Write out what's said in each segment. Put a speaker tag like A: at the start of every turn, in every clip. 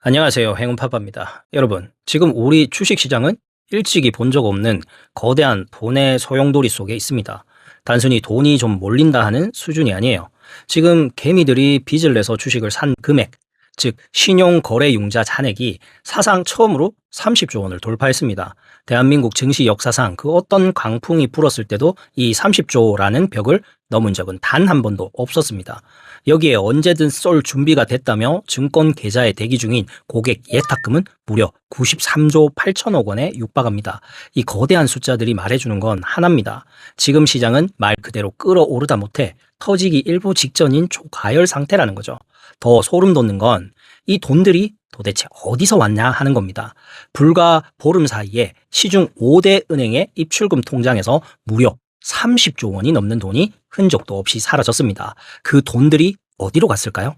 A: 안녕하세요. 행운파파입니다. 여러분, 지금 우리 주식시장은 일찍이 본 적 없는 거대한 돈의 소용돌이 속에 있습니다. 단순히 돈이 좀 몰린다 하는 수준이 아니에요. 지금 개미들이 빚을 내서 주식을 산 금액, 즉 신용거래융자 잔액이 사상 처음으로 30조 원을 돌파했습니다. 대한민국 증시 역사상 그 어떤 강풍이 불었을 때도 이 30조라는 벽을 넘은 적은 단 한 번도 없었습니다. 여기에 언제든 쏠 준비가 됐다며 증권 계좌에 대기 중인 고객 예탁금은 무려 93조 8천억 원에 육박합니다. 이 거대한 숫자들이 말해주는 건 하나입니다. 지금 시장은 말 그대로 끌어오르다 못해 터지기 일보 직전인 초가열 상태라는 거죠. 더 소름 돋는 건 이 돈들이 도대체 어디서 왔냐 하는 겁니다. 불과 보름 사이에 시중 5대 은행의 입출금 통장에서 무려 30조 원이 넘는 돈이 흔적도 없이 사라졌습니다. 그 돈들이 어디로 갔을까요?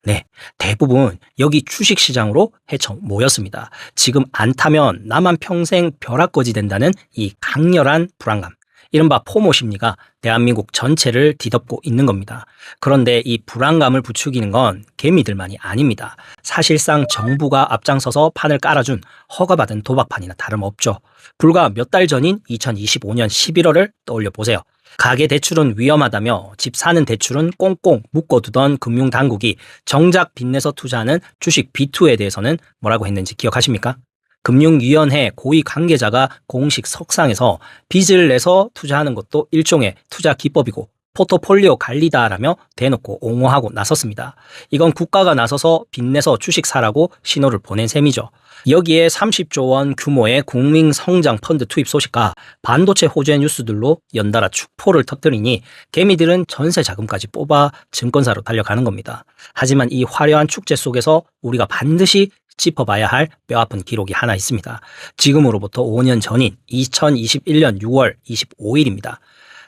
A: 네, 대부분 여기 주식시장으로 헤쳐 모였습니다. 지금 안 타면 나만 평생 벼락거지 된다는 이 강렬한 불안감. 이른바 포모 심리가 대한민국 전체를 뒤덮고 있는 겁니다. 그런데 이 불안감을 부추기는 건 개미들만이 아닙니다. 사실상 정부가 앞장서서 판을 깔아준 허가받은 도박판이나 다름없죠. 불과 몇 달 전인 2025년 11월을 떠올려 보세요. 가계 대출은 위험하다며 집 사는 대출은 꽁꽁 묶어두던 금융당국이 정작 빚내서 투자하는 주식 B2에 대해서는 뭐라고 했는지 기억하십니까? 금융위원회 고위 관계자가 공식 석상에서 빚을 내서 투자하는 것도 일종의 투자 기법이고 포트폴리오 관리다라며 대놓고 옹호하고 나섰습니다. 이건 국가가 나서서 빚내서 주식 사라고 신호를 보낸 셈이죠. 여기에 30조 원 규모의 국민성장 펀드 투입 소식과 반도체 호재 뉴스들로 연달아 축포를 터뜨리니 개미들은 전세 자금까지 뽑아 증권사로 달려가는 겁니다. 하지만 이 화려한 축제 속에서 우리가 반드시 짚어봐야 할 뼈아픈 기록이 하나 있습니다. 지금으로부터 5년 전인 2021년 6월 25일입니다.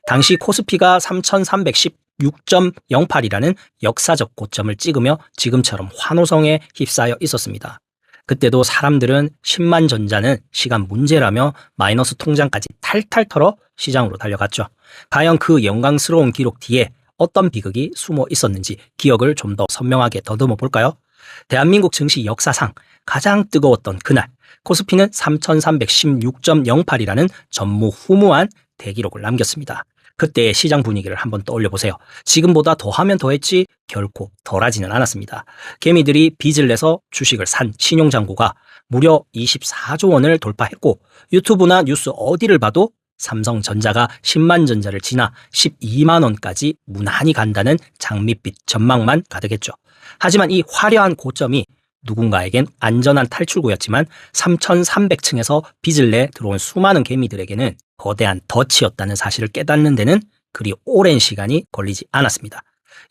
A: 당시 코스피가 3316.08이라는 역사적 고점을 찍으며 지금처럼 환호성에 휩싸여 있었습니다. 그때도 사람들은 10만 전자는 시간 문제라며 마이너스 통장까지 탈탈 털어 시장으로 달려갔죠. 과연 그 영광스러운 기록 뒤에 어떤 비극이 숨어 있었는지 기억을 좀 더 선명하게 더듬어 볼까요? 대한민국 증시 역사상 가장 뜨거웠던 그날, 코스피는 3316.08이라는 전무후무한 대기록을 남겼습니다. 그때의 시장 분위기를 한번 떠올려 보세요. 지금보다 더하면 더했지 결코 덜하지는 않았습니다. 개미들이 빚을 내서 주식을 산 신용잔고가 무려 24조 원을 돌파했고 유튜브나 뉴스 어디를 봐도 삼성전자가 10만 전자를 지나 12만 원까지 무난히 간다는 장밋빛 전망만 가득했죠. 하지만 이 화려한 고점이 누군가에겐 안전한 탈출구였지만 3300층에서 빚을 내 들어온 수많은 개미들에게는 거대한 덫이었다는 사실을 깨닫는 데는 그리 오랜 시간이 걸리지 않았습니다.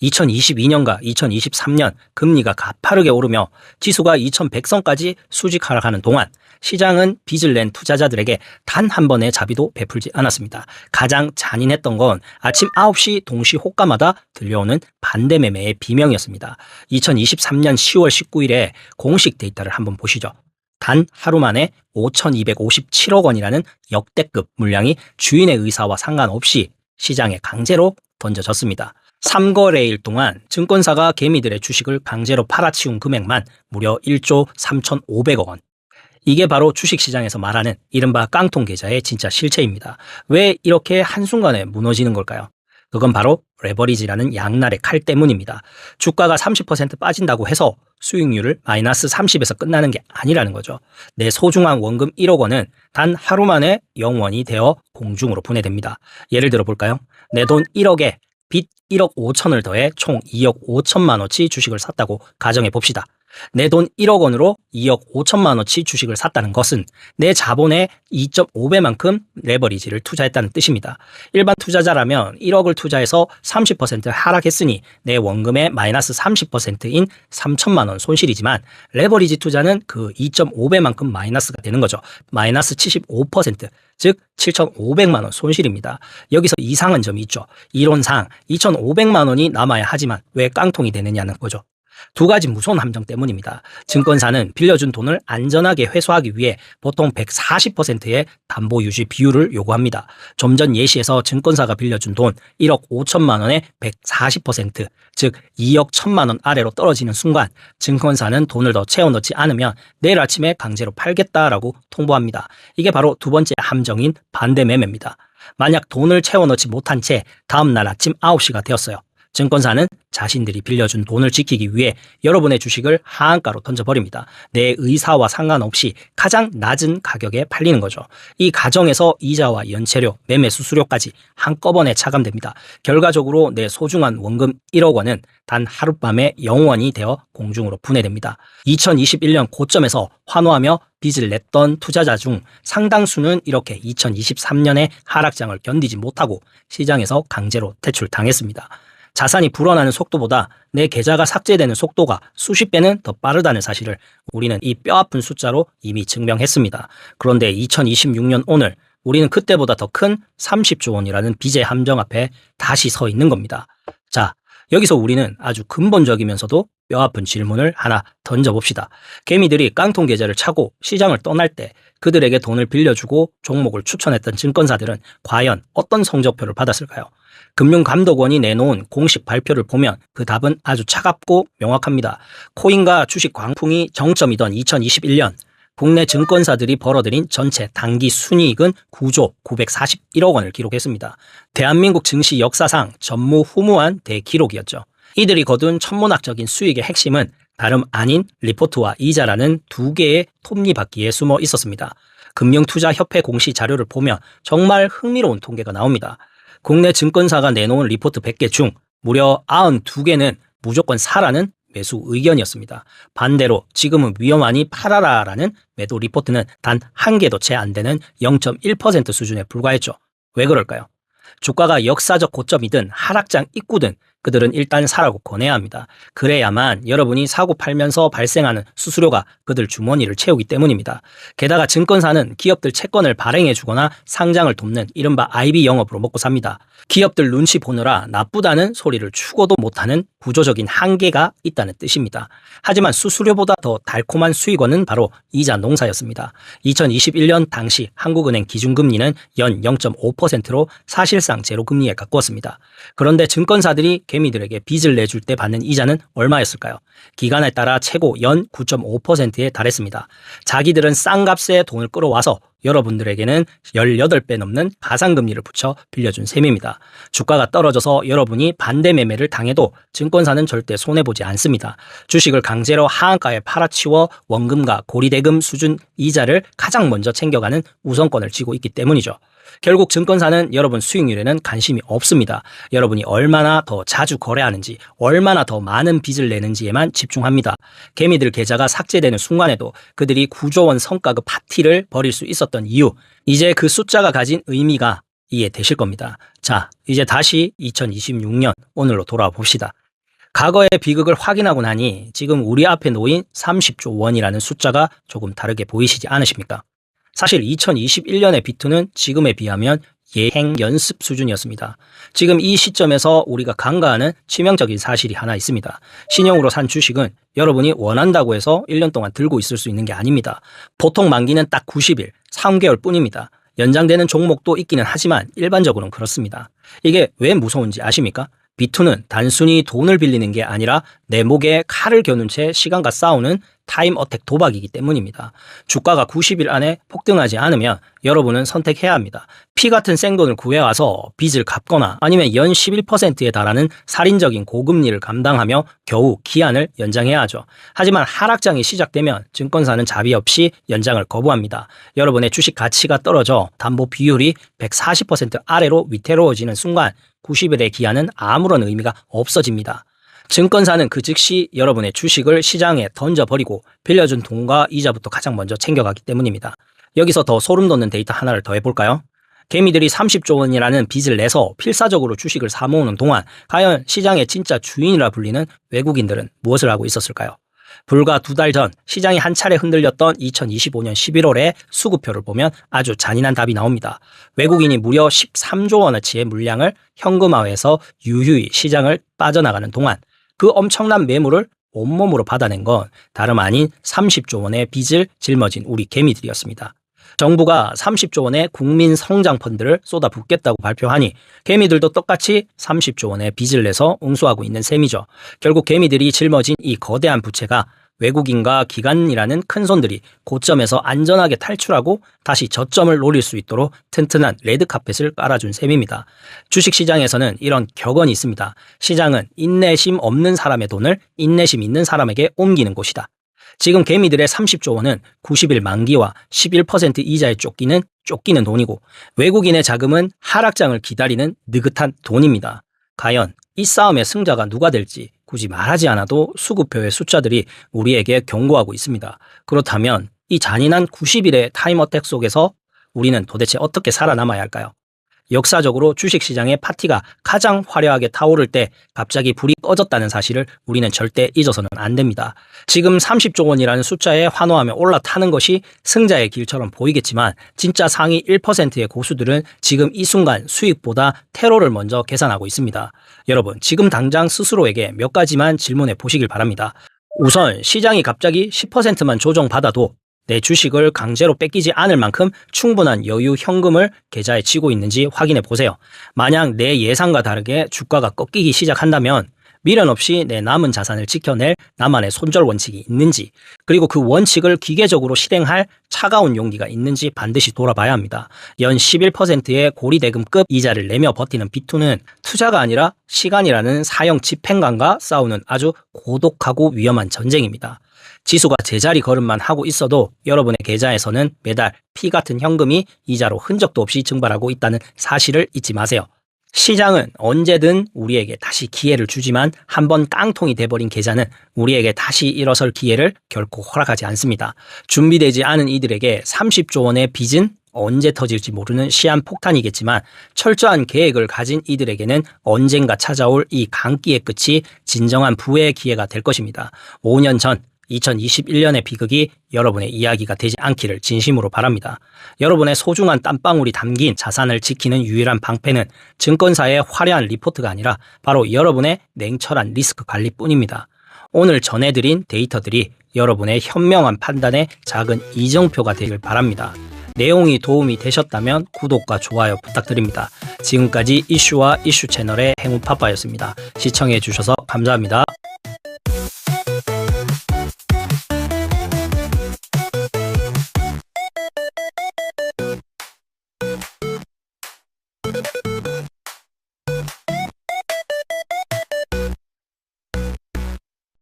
A: 2022년과 2023년 금리가 가파르게 오르며 지수가 2100선까지 수직 하락하는 동안 시장은 빚을 낸 투자자들에게 단 한 번의 자비도 베풀지 않았습니다. 가장 잔인했던 건 아침 9시 동시 호가마다 들려오는 반대 매매의 비명이었습니다. 2023년 10월 19일에 공식 데이터를 한번 보시죠. 단 하루 만에 5,257억 원이라는 역대급 물량이 주인의 의사와 상관없이 시장에 강제로 던져졌습니다. 3거래일 동안 증권사가 개미들의 주식을 강제로 팔아치운 금액만 무려 1조 3,500억 원. 이게 바로 주식시장에서 말하는 이른바 깡통 계좌의 진짜 실체입니다. 왜 이렇게 한순간에 무너지는 걸까요? 그건 바로 레버리지라는 양날의 칼 때문입니다. 주가가 30% 빠진다고 해서 수익률을 마이너스 30에서 끝나는 게 아니라는 거죠. 내 소중한 원금 1억 원은 단 하루 만에 0원이 되어 공중으로 분해됩니다. 예를 들어 볼까요? 내 돈 1억에 빚 1억 5천을 더해 총 2억 5천만 원치 주식을 샀다고 가정해 봅시다. 내 돈 1억 원으로 2억 5천만 원치 주식을 샀다는 것은 내 자본의 2.5배만큼 레버리지를 투자했다는 뜻입니다. 일반 투자자라면 1억을 투자해서 30% 하락했으니 내 원금의 마이너스 30%인 3천만 원 손실이지만 레버리지 투자는 그 2.5배만큼 마이너스가 되는 거죠. 마이너스 75%, 즉 7,500만 원 손실입니다. 여기서 이상한 점이 있죠. 이론상 2,500만 원이 남아야 하지만 왜 깡통이 되느냐는 거죠. 두 가지 무서운 함정 때문입니다. 증권사는 빌려준 돈을 안전하게 회수하기 위해 보통 140%의 담보 유지 비율을 요구합니다. 좀 전 예시에서 증권사가 빌려준 돈 1억 5천만 원의 140%, 즉 2억 1천만 원 아래로 떨어지는 순간 증권사는 돈을 더 채워넣지 않으면 내일 아침에 강제로 팔겠다라고 통보합니다. 이게 바로 두 번째 함정인 반대 매매입니다. 만약 돈을 채워넣지 못한 채 다음날 아침 9시가 되었어요. 증권사는 자신들이 빌려준 돈을 지키기 위해 여러분의 주식을 하한가로 던져버립니다. 내 의사와 상관없이 가장 낮은 가격에 팔리는 거죠. 이 과정에서 이자와 연체료, 매매 수수료까지 한꺼번에 차감됩니다. 결과적으로 내 소중한 원금 1억 원은 단 하룻밤에 영원이 되어 공중으로 분해됩니다. 2021년 고점에서 환호하며 빚을 냈던 투자자 중 상당수는 이렇게 2023년의 하락장을 견디지 못하고 시장에서 강제로 퇴출당했습니다. 자산이 불어나는 속도보다 내 계좌가 삭제되는 속도가 수십 배는 더 빠르다는 사실을 우리는 이 뼈아픈 숫자로 이미 증명했습니다. 그런데 2026년 오늘 우리는 그때보다 더 큰 30조 원이라는 빚의 함정 앞에 다시 서 있는 겁니다. 자, 여기서 우리는 아주 근본적이면서도 뼈아픈 질문을 하나 던져봅시다. 개미들이 깡통 계좌를 차고 시장을 떠날 때 그들에게 돈을 빌려주고 종목을 추천했던 증권사들은 과연 어떤 성적표를 받았을까요? 금융감독원이 내놓은 공식 발표를 보면 그 답은 아주 차갑고 명확합니다. 코인과 주식 광풍이 정점이던 2021년 국내 증권사들이 벌어들인 전체 단기 순이익은 9조 941억 원을 기록했습니다. 대한민국 증시 역사상 전무후무한 대기록이었죠. 이들이 거둔 천문학적인 수익의 핵심은 다름 아닌 리포트와 이자라는 두 개의 톱니바퀴에 숨어 있었습니다. 금융투자협회 공시 자료를 보면 정말 흥미로운 통계가 나옵니다. 국내 증권사가 내놓은 리포트 100개 중 무려 92개는 무조건 사라는 매수 의견이었습니다. 반대로 지금은 위험하니 팔아라라는 매도 리포트는 단 한 개도 채 안 되는 0.1% 수준에 불과했죠. 왜 그럴까요? 주가가 역사적 고점이든 하락장 입구든 그들은 일단 사라고 권해야 합니다. 그래야만 여러분이 사고 팔면서 발생하는 수수료가 그들 주머니를 채우기 때문입니다. 게다가 증권사는 기업들 채권을 발행해 주거나 상장을 돕는 이른바 IB 영업으로 먹고 삽니다. 기업들 눈치 보느라 나쁘다는 소리를 추고도 못하는 구조적인 한계가 있다는 뜻입니다. 하지만 수수료보다 더 달콤한 수익원은 바로 이자 농사였습니다. 2021년 당시 한국은행 기준금리는 연 0.5%로 사실상 제로금리에 가까웠습니다. 그런데 증권사들이 개미들에게 빚을 내줄 때 받는 이자는 얼마였을까요? 기간에 따라 최고 연 9.5%에 달했습니다. 자기들은 싼 값에 돈을 끌어와서 여러분들에게는 18배 넘는 가상금리를 붙여 빌려준 셈입니다. 주가가 떨어져서 여러분이 반대 매매를 당해도 증권사는 절대 손해보지 않습니다. 주식을 강제로 하한가에 팔아치워 원금과 고리대금 수준 이자를 가장 먼저 챙겨가는 우선권을 쥐고 있기 때문이죠. 결국 증권사는 여러분 수익률에는 관심이 없습니다. 여러분이 얼마나 더 자주 거래하는지, 얼마나 더 많은 빚을 내는지에만 집중합니다. 개미들 계좌가 삭제되는 순간에도 그들이 9조 원 성과급 파티를 벌일 수 있었던 이유, 이제 그 숫자가 가진 의미가 이해되실 겁니다. 자, 이제 다시 2026년 오늘로 돌아와 봅시다. 과거의 비극을 확인하고 나니 지금 우리 앞에 놓인 30조 원이라는 숫자가 조금 다르게 보이시지 않으십니까? 사실 2021년의 비트는 지금에 비하면 예행 연습 수준이었습니다. 지금 이 시점에서 우리가 간과하는 치명적인 사실이 하나 있습니다. 신형으로 산 주식은 여러분이 원한다고 해서 1년 동안 들고 있을 수 있는 게 아닙니다. 보통 만기는 딱 90일, 3개월 뿐입니다. 연장되는 종목도 있기는 하지만 일반적으로는 그렇습니다. 이게 왜 무서운지 아십니까? 비투는 단순히 돈을 빌리는 게 아니라 내 목에 칼을 겨눈 채 시간과 싸우는 타임 어택 도박이기 때문입니다. 주가가 90일 안에 폭등하지 않으면 여러분은 선택해야 합니다. 피 같은 생돈을 구해와서 빚을 갚거나 아니면 연 11%에 달하는 살인적인 고금리를 감당하며 겨우 기한을 연장해야 하죠. 하지만 하락장이 시작되면 증권사는 자비 없이 연장을 거부합니다. 여러분의 주식 가치가 떨어져 담보 비율이 140% 아래로 위태로워지는 순간 90일의 기한은 아무런 의미가 없어집니다. 증권사는 그 즉시 여러분의 주식을 시장에 던져버리고 빌려준 돈과 이자부터 가장 먼저 챙겨가기 때문입니다. 여기서 더 소름 돋는 데이터 하나를 더 해볼까요? 개미들이 30조 원이라는 빚을 내서 필사적으로 주식을 사모으는 동안 과연 시장의 진짜 주인이라 불리는 외국인들은 무엇을 하고 있었을까요? 불과 2달 전 시장이 한 차례 흔들렸던 2025년 11월의 수급표를 보면 아주 잔인한 답이 나옵니다. 외국인이 무려 13조 원어치의 물량을 현금화해서 유유히 시장을 빠져나가는 동안 그 엄청난 매물을 온몸으로 받아낸 건 다름 아닌 30조 원의 빚을 짊어진 우리 개미들이었습니다. 정부가 30조 원의 국민 성장 펀드를 쏟아붓겠다고 발표하니 개미들도 똑같이 30조 원의 빚을 내서 응수하고 있는 셈이죠. 결국 개미들이 짊어진 이 거대한 부채가 외국인과 기관이라는 큰손들이 고점에서 안전하게 탈출하고 다시 저점을 노릴 수 있도록 튼튼한 레드카펫을 깔아준 셈입니다. 주식시장에서는 이런 격언이 있습니다. 시장은 인내심 없는 사람의 돈을 인내심 있는 사람에게 옮기는 곳이다. 지금 개미들의 30조 원은 90일 만기와 11% 이자에 쫓기는 돈이고 외국인의 자금은 하락장을 기다리는 느긋한 돈입니다. 과연 이 싸움의 승자가 누가 될지 굳이 말하지 않아도 수급표의 숫자들이 우리에게 경고하고 있습니다. 그렇다면 이 잔인한 90일의 타임어택 속에서 우리는 도대체 어떻게 살아남아야 할까요? 역사적으로 주식시장의 파티가 가장 화려하게 타오를 때 갑자기 불이 꺼졌다는 사실을 우리는 절대 잊어서는 안 됩니다. 지금 30조 원이라는 숫자에 환호하며 올라타는 것이 승자의 길처럼 보이겠지만 진짜 상위 1%의 고수들은 지금 이 순간 수익보다 테러를 먼저 계산하고 있습니다. 여러분, 지금 당장 스스로에게 몇 가지만 질문해 보시길 바랍니다. 우선 시장이 갑자기 10%만 조정받아도 내 주식을 강제로 뺏기지 않을 만큼 충분한 여유 현금을 계좌에 치고 있는지 확인해 보세요. 만약 내 예상과 다르게 주가가 꺾이기 시작한다면 미련 없이 내 남은 자산을 지켜낼 나만의 손절 원칙이 있는지, 그리고 그 원칙을 기계적으로 실행할 차가운 용기가 있는지 반드시 돌아봐야 합니다. 연 11%의 고리대금급 이자를 내며 버티는 B2는 투자가 아니라 시간이라는 사형 집행관과 싸우는 아주 고독하고 위험한 전쟁입니다. 지수가 제자리 걸음만 하고 있어도 여러분의 계좌에서는 매달 피 같은 현금이 이자로 흔적도 없이 증발하고 있다는 사실을 잊지 마세요. 시장은 언제든 우리에게 다시 기회를 주지만 한번 깡통이 돼버린 계좌는 우리에게 다시 일어설 기회를 결코 허락하지 않습니다. 준비되지 않은 이들에게 30조 원의 빚은 언제 터질지 모르는 시한폭탄이겠지만 철저한 계획을 가진 이들에게는 언젠가 찾아올 이 강기의 끝이 진정한 부의 기회가 될 것입니다. 5년 전 2021년의 비극이 여러분의 이야기가 되지 않기를 진심으로 바랍니다. 여러분의 소중한 땀방울이 담긴 자산을 지키는 유일한 방패는 증권사의 화려한 리포트가 아니라 바로 여러분의 냉철한 리스크 관리뿐입니다. 오늘 전해드린 데이터들이 여러분의 현명한 판단의 작은 이정표가 되길 바랍니다. 내용이 도움이 되셨다면 구독과 좋아요 부탁드립니다. 지금까지 이슈와 이슈 채널의 행운파빠였습니다. 시청해 주셔서 감사합니다.